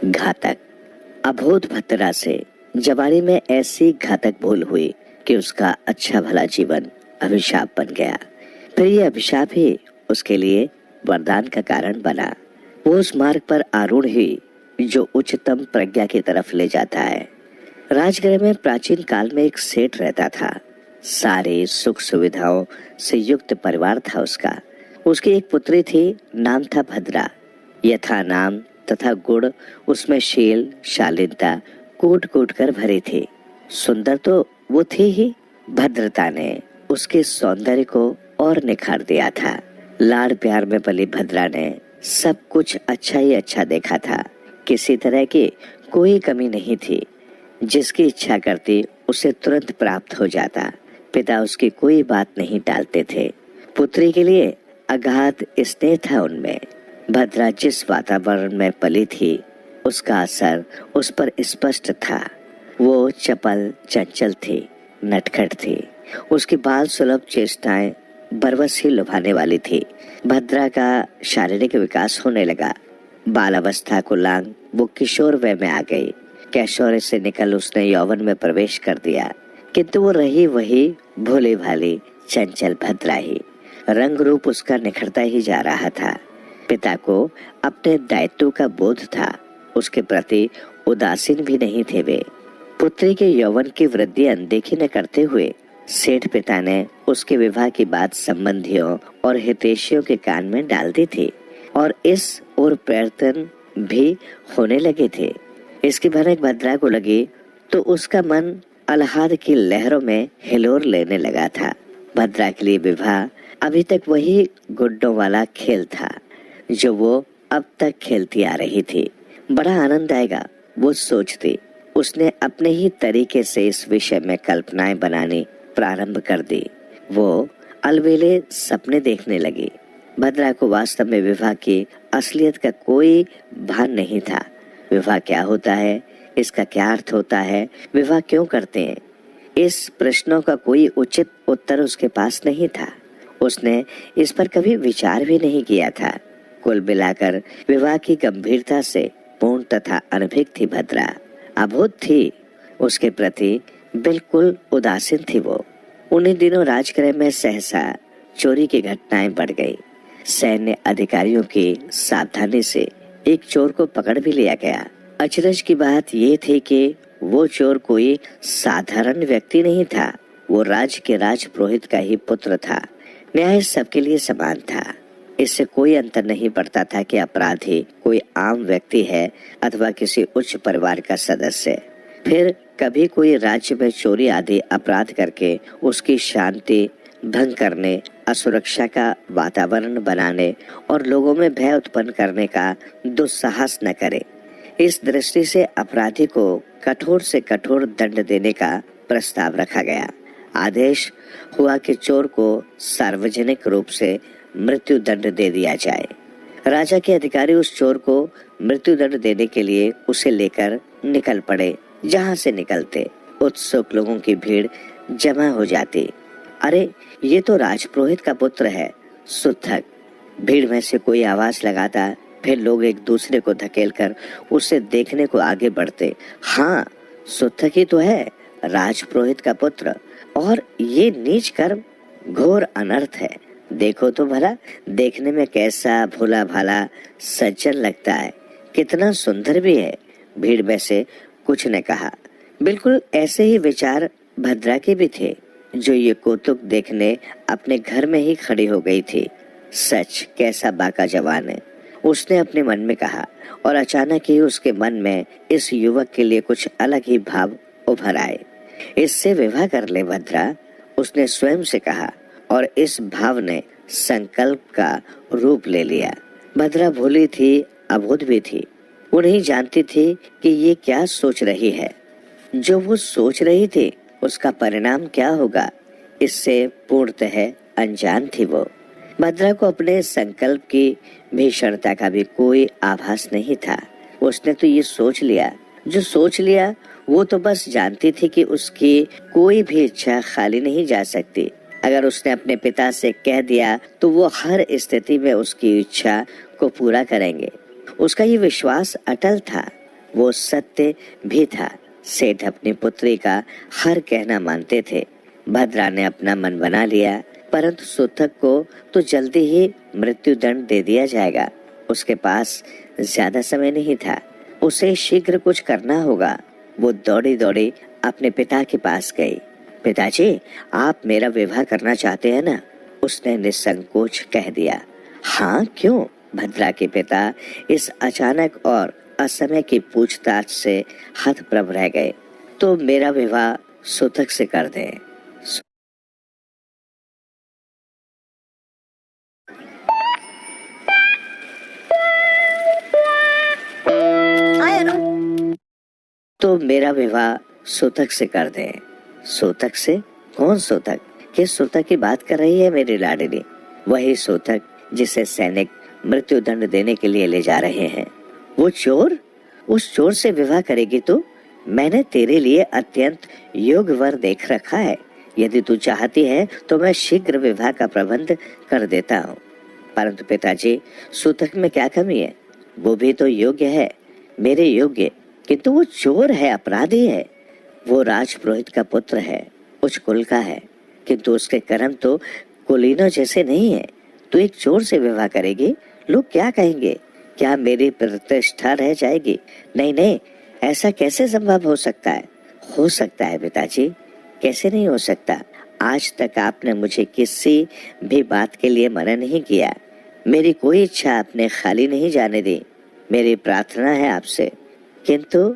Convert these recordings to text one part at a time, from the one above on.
घातक। अबोध भद्रा से जवानी में ऐसी घातक भूल हुई कि उसका अच्छा भला जीवन अभिशाप बन गया। फिर यह अभिशाप ही उसके लिए वरदान का कारण बना। वो उस मार्ग पर आरूढ़ हुई जो उच्चतम प्रज्ञा की तरफ ले जाता है। राजगृह में प्राचीन काल में एक सेठ रहता था। सारे सुख सुविधाओं से युक्त परिवार था उसका। उसकी एक पुत्री थी, नाम था भद्रा। यथा नाम तथा गुण उसमें शील शालीनता कूट कूट कर भरी थी। सुंदर तो वो थी ही, भद्रता ने उसके सौंदर्य को और निखार दिया था। लाड़ प्यार में पली भद्रा ने सब कुछ अच्छा ही अच्छा देखा था। किसी तरह की कोई कमी नहीं थी। जिसकी इच्छा करती उसे तुरंत प्राप्त हो जाता। पिता उसकी कोई बात नहीं टालते थे। पुत्री के लिए अगाध स्नेह था उनमें। भद्रा जिस वातावरण में पली थी उसका असर उस पर स्पष्ट था। वो चपल चंचल थी, नटखट थी। उसकी बाल सुलभ चेष्टाएं बरबस ही लुभाने वाली थी। भद्रा का शारीरिक विकास होने लगा। बालावस्था को लांग वो किशोर वय में आ गई। कैशोर्य से निकल उसने यौवन में प्रवेश कर दिया, किंतु वो रही वही भोली भाली चंचल भद्रा ही। रंग रूप उसका निखरता ही जा रहा था। पिता को अपने दायित्व का बोध था। उसके प्रति उदासीन भी नहीं थे वे। पुत्री के यौवन की वृद्धि अनदेखी न करते हुए सेठ पिता ने उसके विवाह की बात संबंधियों और हितैषियों के कान में डाल दी थी और इस ओर प्रयत्न भी होने लगे थे। इसकी भनक भद्रा को लगी तो उसका मन आह्लाद की लहरों में हिलोर लेने लगा था। भद्रा के लिए विवाह अभी तक वही गुड्डों वाला खेल था जो वो अब तक खेलती आ रही थी। बड़ा आनंद आएगा वो सोचती। उसने अपने ही तरीके से इस विषय में कल्पनाएं बनानी प्रारंभ कर दी। वो अलबेले सपने देखने लगी। भद्रा को वास्तव में विवाह की असलियत का कोई भान नहीं था। विवाह क्या होता है, इसका क्या अर्थ होता है, विवाह क्यों करते हैं, इस प्रश्नों का कोई उचित उत्तर उसके पास नहीं था। उसने इस पर कभी विचार भी नहीं किया था। कुल मिलाकर विवाह की गंभीरता से पूर्ण तथा अनभिज्ञ थी भद्रा। अबोध थी। उसके प्रति बिल्कुल उदासीन थी वो। उन्हीं दिनों राजगृह में सहसा चोरी की घटनाएं बढ़ गई। सैन्य अधिकारियों की सावधानी से एक चोर को पकड़ भी लिया गया। अचरज की बात ये थी कि वो चोर कोई साधारण व्यक्ति नहीं था। वो राज्य के राजपुरोहित का ही पुत्र था। न्याय सबके लिए समान था। इससे कोई अंतर नहीं पड़ता था कि अपराधी कोई आम व्यक्ति है अथवा किसी उच्च परिवार का सदस्य। फिर कभी कोई राज्य में चोरी आदि अपराध करके उसकी शांति भंग करने, असुरक्षा का वातावरण बनाने और लोगों में भय उत्पन्न करने का दुस्साहस न करे। इस दृष्टि से अपराधी को कठोर से कठोर दंड देने का प्रस्ताव रखा गया। आदेश हुआ कि चोर को सार्वजनिक रूप से मृत्यु दंड दे दिया जाए। राजा के अधिकारी उस चोर को मृत्यु दंड देने के लिए उसे लेकर निकल पड़े। जहां से निकलते उत्सुक लोगों की भीड़ जमा हो जाती। अरे ये तो राजपुरोहित का पुत्र है, सुथक। भीड़ में से कोई आवाज लगाता, फिर लोग एक दूसरे को धकेलकर उसे देखने को आगे बढ़ते। हाँ, सुथक ही तो है, राजपुरोहित का पुत्र। और ये नीच कर्म घोर अनर्थ है। देखो तो भला, देखने में कैसा भोला भाला सज्जन लगता है, कितना सुंदर भी है। भीड़ में से कुछ ने कहा। बिल्कुल ऐसे ही विचार भद्रा के भी थे, जो ये कौतुक देखने अपने घर में ही खड़ी हो गई थी। सच कैसा बाका जवान है, उसने अपने मन में कहा। और अचानक ही उसके मन में इस युवक के लिए कुछ अलग ही भाव उभर आए। इससे विवाह कर ले भद्रा, उसने स्वयं से कहा। और इस भाव ने संकल्प का रूप ले लिया। भद्रा भोली थी, अबोध भी थी। वो नहीं जानती थी कि ये क्या सोच रही है। जो वो सोच रही थी उसका परिणाम क्या होगा, इससे पूर्णतः अनजान थी वो। भद्रा को अपने संकल्प की भीषणता का भी कोई आभास नहीं था। उसने तो ये सोच लिया। जो सोच लिया वो तो बस जानती थी कि उसकी कोई भी इच्छा खाली नहीं जा सकती। अगर उसने अपने पिता से कह दिया तो वो हर स्थिति में उसकी इच्छा को पूरा करेंगे। उसका ये विश्वास अटल था। वो सत्य भी था। सेठ अपनी पुत्री का हर कहना मानते थे। भद्रा ने अपना मन बना लिया, परंतु सूतक को तो जल्दी ही मृत्यु दंड दे दिया जाएगा। उसके पास ज्यादा समय नहीं था, उसे शीघ्र कुछ करना होगा। वो दौड़ी दौड़ी अपने पिता के पास गई। पिताजी, आप मेरा विवाह करना चाहते हैं ना? उसने निसंकोच कह दिया। हाँ, क्यों? भद्रा के पिता इस अचानक और असमय की पूछताछ से हतप्रभ रह गए। तो मेरा विवाह सूतक से कर दें। तो मेरा विवाह सूतक से कर दें। सूतक से? कौन सूतक? किस सूतक की बात कर रही है मेरी लाडली? वही सूतक जिसे सैनिक मृत्यु दंड देने के लिए ले जा रहे हैं। वो चोर? उस चोर से विवाह करेगी तू? मैंने तेरे लिए अत्यंत योग्य वर देख रखा है। यदि तू चाहती है तो मैं शीघ्र विवाह का प्रबंध कर देता हूँ। परंतु पिताजी, सूतक में क्या कमी है? वो भी तो योग्य है, मेरे योग्य, किंतु वो चोर है, अपराधी है। वो राजपुरोहित का पुत्र है, उच्च कुल का है, किंतु उसके कर्म तो कुलीनों जैसे नहीं है। तू एक चोर से विवाह करेगी, लोग क्या कहेंगे? क्या मेरी प्रतिष्ठा रह जाएगी? नहीं नहीं, ऐसा कैसे संभव हो सकता है? हो सकता है पिताजी, कैसे नहीं हो सकता? आज तक आपने मुझे किसी भी बात के लिए मना नहीं किया। मेरी कोई इच्छा आपने खाली नहीं जाने दी। मेरी प्रार्थना है आपसे, किंतु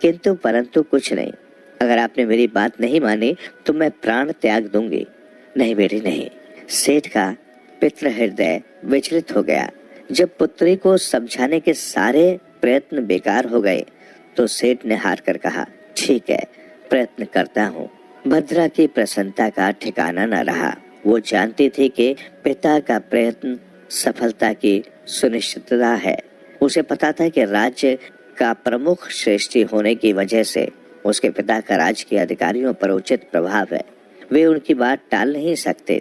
किंतु परंतु कुछ नहीं। अगर आपने मेरी बात नहीं मानी तो मैं प्राण त्याग दूंगी। नहीं बेटी नहीं। सेठ का पितृ हृदय विचलित हो गया। जब पुत्री को समझाने के सारे प्रयत्न बेकार हो गए तो सेठ ने हार कर कहा, ठीक है, प्रयत्न करता हूँ। भद्रा की प्रसन्नता का ठिकाना न रहा। वो जानती थी कि पिता का प्रयत्न सफलता की सुनिश्चितता है। उसे पता था कि राज्य का प्रमुख श्रेष्ठी होने की वजह से उसके पिता का राज्य के अधिकारियों पर उचित प्रभाव है। वे उनकी बात टाल नहीं सकते।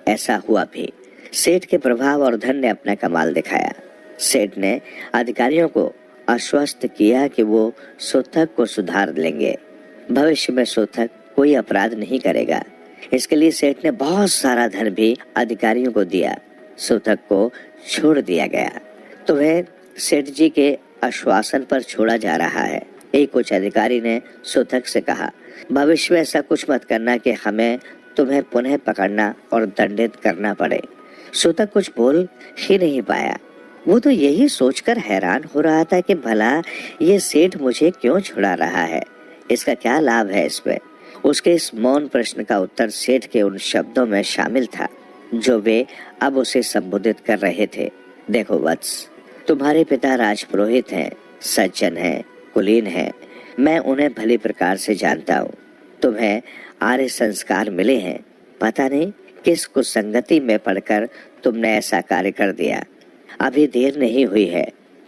ऐसा हुआ भी। सेठ के प्रभाव और धन ने अपना कमाल दिखाया। सेठ ने अधिकारियों को आश्वस्त किया कि वो सूतक को सुधार लेंगे। भविष्य में सूतक कोई अपराध नहीं करेगा। इसके लिए सेठ ने बहुत सारा धन भी अधिकारियों को दिया। सूतक को छोड़ दिया गया। तुम्हें सेठ जी के आश्वासन पर छोड़ा जा रहा है। एक उच्च अधिकारी ने सूतक से कहा, भविष्य में ऐसा कुछ मत करना कि हमें तुम्हें पुनः पकड़ना और दंडित करना पड़े। सूतक कुछ बोल ही नहीं पाया। वो तो यही सोचकर हैरान हो रहा था कि भला ये सेठ मुझे क्यों छुड़ा रहा है, इसका क्या लाभ है इसमें। उसके इस मौन प्रश्न का उत्तर सेठ के उन शब्दों में शामिल था जो वे अब उसे संबोधित कर रहे थे। देखो वत्स, तुम्हारे पिता राजपुरोहित हैं, सज्जन हैं, कुलीन हैं। मैं उन्हें भली प्रकार से जानता हूँ। तुम्हें आर्य संस्कार मिले हैं। पता नहीं किस कुसंगति में पड़कर तुमने ऐसा कार्य कर दिया। अभी देर नहीं हुई है।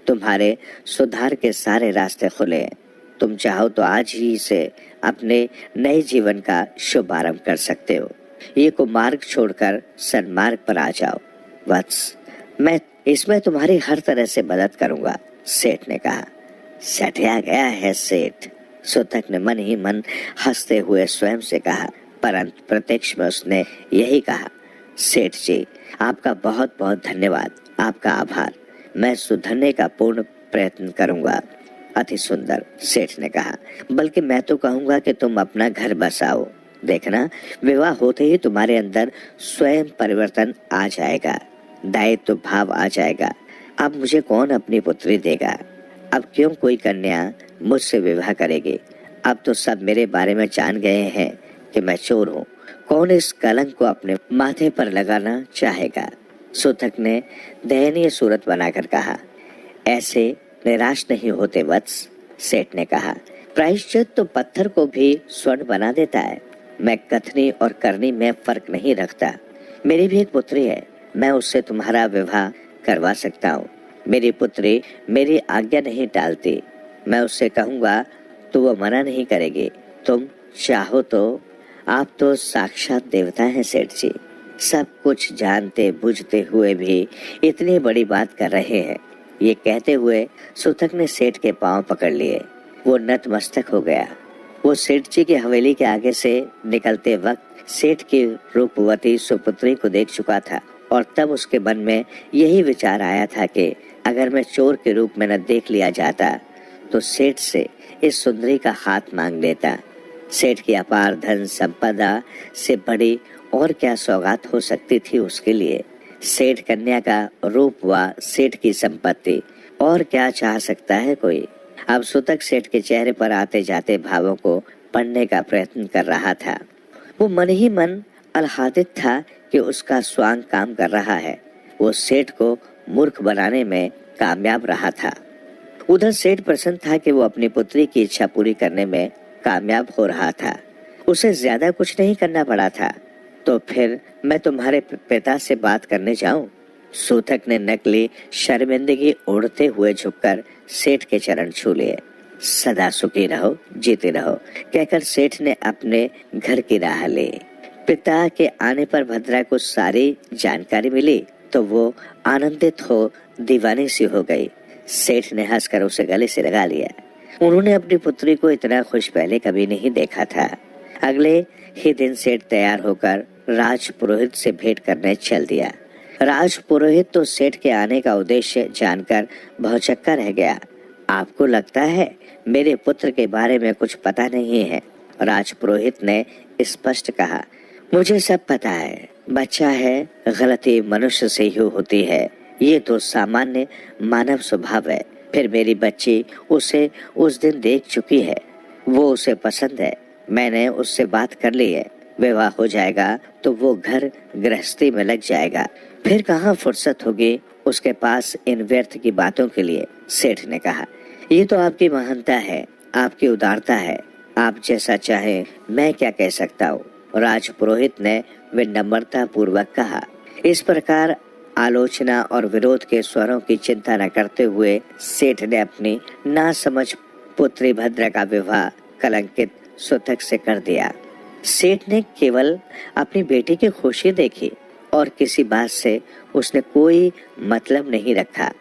तुम्हारे सुधार के सारे रास्ते खुले हैं। तुम चाहो तो आज ही से अपने नए जीवन का शुभारंभ कर सकते हो। ये कुमार्ग छोड़कर सन्मार्ग पर आ जाओ। वत्स, मैं इसमें तुम्हारी हर तरह से मदद करूंगा, सेठ ने कहा। सटिया गया है सेठ, सूतक ने मन ही मन हंसते हुए स्वयं से कहा, परंतु प्रत्यक्ष में उसने यही कहा, सेठ जी, आपका बहुत बहुत धन्यवाद, आपका आभार। मैं सुधरने का पूर्ण प्रयत्न करूंगा। अति सुंदर, सेठ ने कहा। बल्कि मैं तो कहूंगा कि तुम अपना घर बसाओ। देखना, विवाह होते ही तुम्हारे अंदर स्वयं परिवर्तन आ जाएगा, दायित्व भाव आ जाएगा। अब मुझे कौन अपनी पुत्री देगा? अब क्यों कोई कन्या मुझसे विवाह करेगी? अब तो सब मेरे बारे में जान गए हैं कि मैं चोर हूँ। कौन इस कलंक को अपने माथे पर लगाना चाहेगा? सूतक ने दयनीय सूरत बनाकर कहा। ऐसे निराश नहीं होते वत्स, सेठ ने कहा। प्रायश्चित तो पत्थर को भी स्वर्ण बना देता है। मैं कथनी और करनी में फर्क नहीं रखता। मेरी भी एक पुत्री है, मैं उससे तुम्हारा विवाह करवा सकता हूँ। मेरी पुत्री मेरी आज्ञा नहीं टालती। मैं उससे कहूँगा तो वो मना नहीं करेगी। तुम चाहो तो। आप तो साक्षात देवता हैं सेठ जी। सब कुछ जानते बुझते हुए भी इतनी बड़ी बात कर रहे हैं। ये कहते हुए सूतक ने सेठ के पांव पकड़ लिए। वो नतमस्तक हो गया। वो सेठ जी की हवेली के आगे से निकलते वक्त सेठ की रूपवती सुपुत्री को देख चुका था और तब उसके मन में यही विचार आया था कि अगर मैं चोर के रूप में न देख लिया जाता तो सेठ से इस सुंदरी का हाथ मांग लेता। सेठ की अपार धन संपदा से बड़ी और क्या सौगात हो सकती थी उसके लिए। सेठ कन्या का रूप व सेठ की संपत्ति, और क्या चाह सकता है कोई। अब सूतक सेठ के चेहरे पर आते जाते भावों को पढ़ने का प्रयत्न कर रहा था। वो मन ही मन आह्लादित था कि उसका स्वांग काम कर रहा है। वो सेठ को मूर्ख बनाने में कामयाब रहा था। उधर सेठ प्रसन्न था कि वो अपनी पुत्री की इच्छा पूरी करने में कामयाब हो रहा था। उसे ज्यादा कुछ नहीं करना पड़ा था। तो फिर मैं तुम्हारे पिता से बात करने जाऊं? सूतक ने नकली शर्मिंदगी ओढ़ते हुए झुककर सेठ के चरण छू लिए। सदा सुखी रहो, जीते रहो, कहकर सेठ ने अपने घर की राह ली। पिता के आने पर भद्रा को सारी जानकारी मिली तो वो आनंदित हो दीवानी सी हो गई। सेठ ने हंसकर उसे गले से लगा लिया। उन्होंने अपनी पुत्री को इतना खुश पहले कभी नहीं देखा था। अगले ही दिन सेठ तैयार होकर राज पुरोहित से भेंट करने चल दिया। राज पुरोहित तो सेठ के आने का उद्देश्य जानकर भौचक्का रह गया। आपको लगता है मेरे पुत्र के बारे में कुछ पता नहीं है? राज पुरोहित ने स्पष्ट कहा। मुझे सब पता है। बच्चा है, गलती मनुष्य से ही होती है। ये तो सामान्य मानव स्वभाव है। फिर मेरी बच्ची उसे उस दिन देख चुकी है। वो उसे पसंद है। मैंने उससे बात कर ली है। विवाह हो जाएगा तो वो घर गृहस्थी में लग जाएगा। फिर कहाँ फुर्सत होगी उसके पास इन व्यर्थ की बातों के लिए। सेठ ने कहा, ये तो आपकी महानता है, आपकी उदारता है। आप जैसा चाहे, मैं क्या कह सकता हूँ? राज पुरोहित ने विनम्रता पूर्वक कहा। इस प्रकार आलोचना और विरोध के स्वरों की चिंता न करते हुए सेठ ने अपनी नासमझ पुत्री भद्रा का विवाह कलंकित सूतक से कर दिया। सेठ ने केवल अपनी बेटी की खुशी देखी और किसी बात से उसने कोई मतलब नहीं रखा।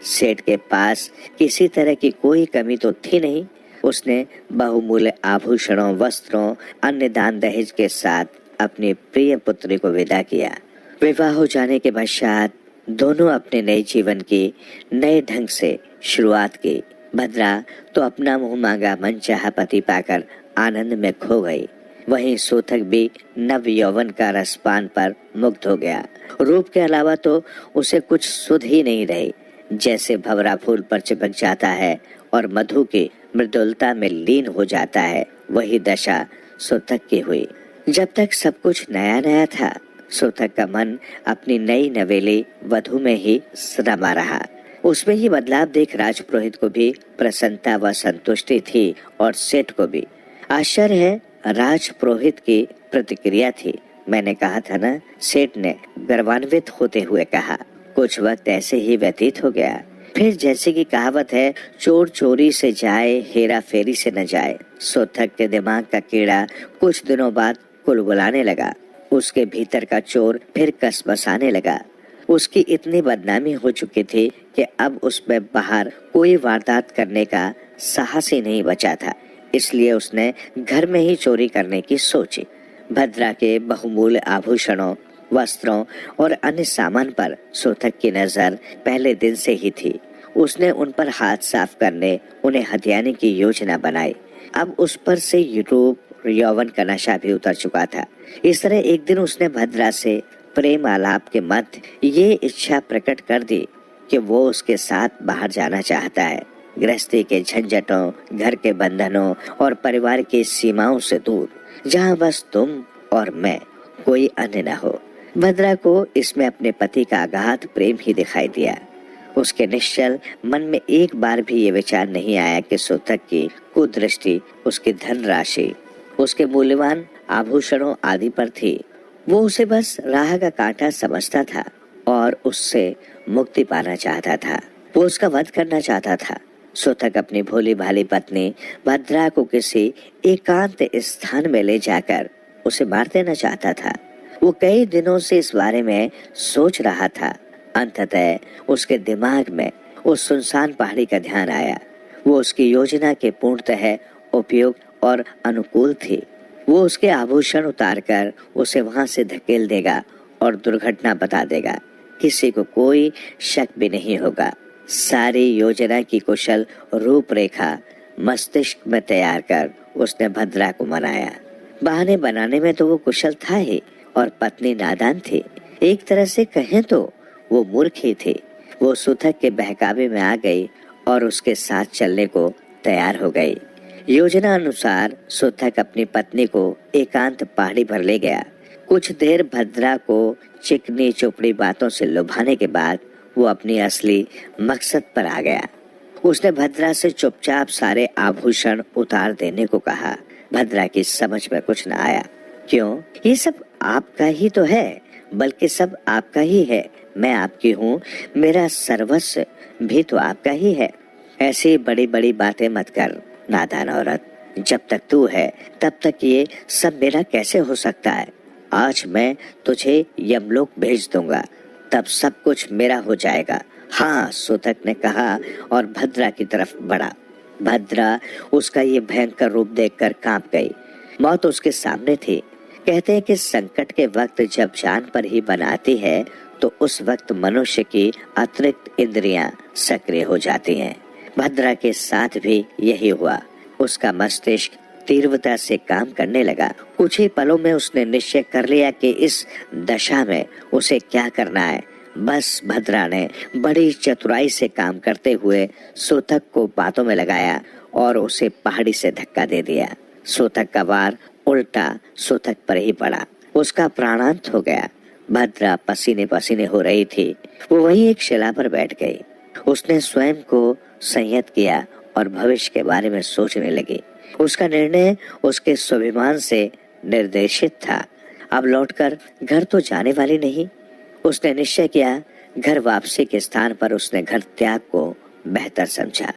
सेठ के पास किसी तरह की कोई कमी तो थी नहीं। उसने बहुमूल्य आभूषणों, वस्त्रों, अन्य दान दहेज के साथ अपनी प्रिय पुत्री को विदा किया। विवाह हो जाने के पश्चात दोनों अपने नए जीवन की नए ढंग से शुरुआत की। भद्रा तो अपना मुंह मांगा मनचाहा पति पाकर आनंद में खो गई। वहीं सूतक भी नव यौवन का रसपान पर मुग्ध हो गया। रूप के अलावा तो उसे कुछ सुध ही नहीं रही। जैसे भंवरा फूल पर चिपक जाता है और मधु की मृदुलता में लीन हो जाता है, वही दशा सूतक की हुई। जब तक सब कुछ नया नया था, सूतक का मन अपनी नई नवेली वधु में ही रमा रहा। उसमें ही बदलाव देख राजपुरोहित को भी प्रसन्नता व संतुष्टि थी और सेठ को भी। आश्चर्य है, राजपुरोहित की प्रतिक्रिया थी। मैंने कहा था ना, सेठ ने गर्वान्वित होते हुए कहा। कुछ वक्त ऐसे ही व्यतीत हो गया। फिर जैसे कि कहावत है, चोर चोरी से जाए, हेरा फेरी से न जाए। सूतक के दिमाग का कीड़ा कुछ दिनों बाद कुलबुलाने लगा। उसके भीतर का चोर फिर कसमसाने लगा। उसकी इतनी बदनामी हो चुकी थी कि अब उसमें बाहर कोई वारदात करने का साहस ही नहीं बचा था। इसलिए उसने घर में ही चोरी करने की सोची। भद्रा के बहुमूल्य आभूषणों, वस्त्रों और अन्य सामान पर सूतक की नजर पहले दिन से ही थी। उसने उन पर हाथ साफ करने, उन्हें हथियाने की योजना बनाई। अब उस पर से रूप यौवन का नशा भी उतर चुका था। इस तरह एक दिन उसने भद्रा से प्रेम आलाप के मध्य ये इच्छा प्रकट कर दी कि वो उसके साथ बाहर जाना चाहता है, गृहस्थी के झंझटों, घर के बंधनों और परिवार की सीमाओं से दूर, जहाँ बस तुम और मैं, कोई अन्य न हो। भद्रा को इसमें अपने पति का अगाध प्रेम ही दिखाई दिया। उसके निश्चल मन में एक बार भी ये विचार नहीं आया कि सूतक की कुदृष्टि उसकी धन राशि, उसके मूल्यवान आभूषणों आदि पर थी। वो उसे बस राह का कांटा समझता था और उससे मुक्ति पाना चाहता था। वो उसका वध करना चाहता था। सूतक अपनी भोली भाली पत्नी भद्रा को किसी एकांत स्थान में ले जाकर उसे मार देना चाहता था। वो कई दिनों से इस बारे में सोच रहा था। अंततः उसके दिमाग में उस सुनसान पहाड़ी का ध्यान आया। वो उसकी योजना के पूर्णतः उपयोग और अनुकूल थी। वो उसके आभूषण उतारकर उसे वहां से धकेल देगा और दुर्घटना बता देगा। किसी को कोई शक भी नहीं होगा। सारी योजना की कुशल रूपरेखा मस्तिष्क में तैयार कर उसने भद्रा को मनाया। बहाने बनाने में तो वो कुशल था ही और पत्नी नादान थी। एक तरह से कहें तो वो मूर्ख ही थी। वो सुतक के बहकावे में आ गई और उसके साथ चलने को तैयार हो गई। योजना अनुसार सुतक अपनी पत्नी को एकांत पहाड़ी पर ले गया। कुछ देर भद्रा को चिकनी चुपड़ी बातों से लुभाने के बाद वो अपनी असली मकसद पर आ गया। उसने भद्रा से चुपचाप सारे आभूषण उतार देने को कहा। भद्रा की समझ में कुछ न आया। क्यों? ये सब आपका ही तो है, बल्कि सब आपका ही है। मैं आपकी हूँ, मेरा सर्वस्व भी तो आपका ही है। ऐसी बड़ी बड़ी बातें मत कर नादान औरत। जब तक तू है तब तक ये सब मेरा कैसे हो सकता है? आज मैं तुझे यमलोक भेज दूंगा, तब सब कुछ मेरा हो जाएगा। हाँ, सुतक ने कहा और भद्रा की तरफ बढ़ा। भद्रा उसका ये भयंकर रूप देखकर कांप गई। मौत उसके सामने थी। कहते हैं कि संकट के वक्त जब जान पर ही बनाती है तो उस वक्त मनुष्य की अतिरिक्त इंद्रियां सक्रिय हो जाती हैं। भद्रा के साथ भी यही हुआ। उसका मस्तिष्क तीव्रता से काम करने लगा। कुछ ही पलों में उसने निश्चय कर लिया कि इस दशा में उसे क्या करना है। बस भद्रा ने बड़ी चतुराई से काम करते हुए सुतक को बातों में लगाया और उसे पहाड़ी से धक्का दे दिया। सुतक का वार उल्टा सुतक पर ही पड़ा। उसका प्राणांत हो गया। भद्रा पसीने पसीने हो रही थी। वो वहीं एक शिला पर बैठ गई। उसने स्वयं को संयत किया और भविष्य के बारे में सोचने लगी। उसका निर्णय उसके स्वाभिमान से निर्देशित था। अब लौटकर घर तो जाने वाली नहीं। उसने निश्चय किया। घर वापसी के स्थान पर उसने घर त्याग को बेहतर समझा।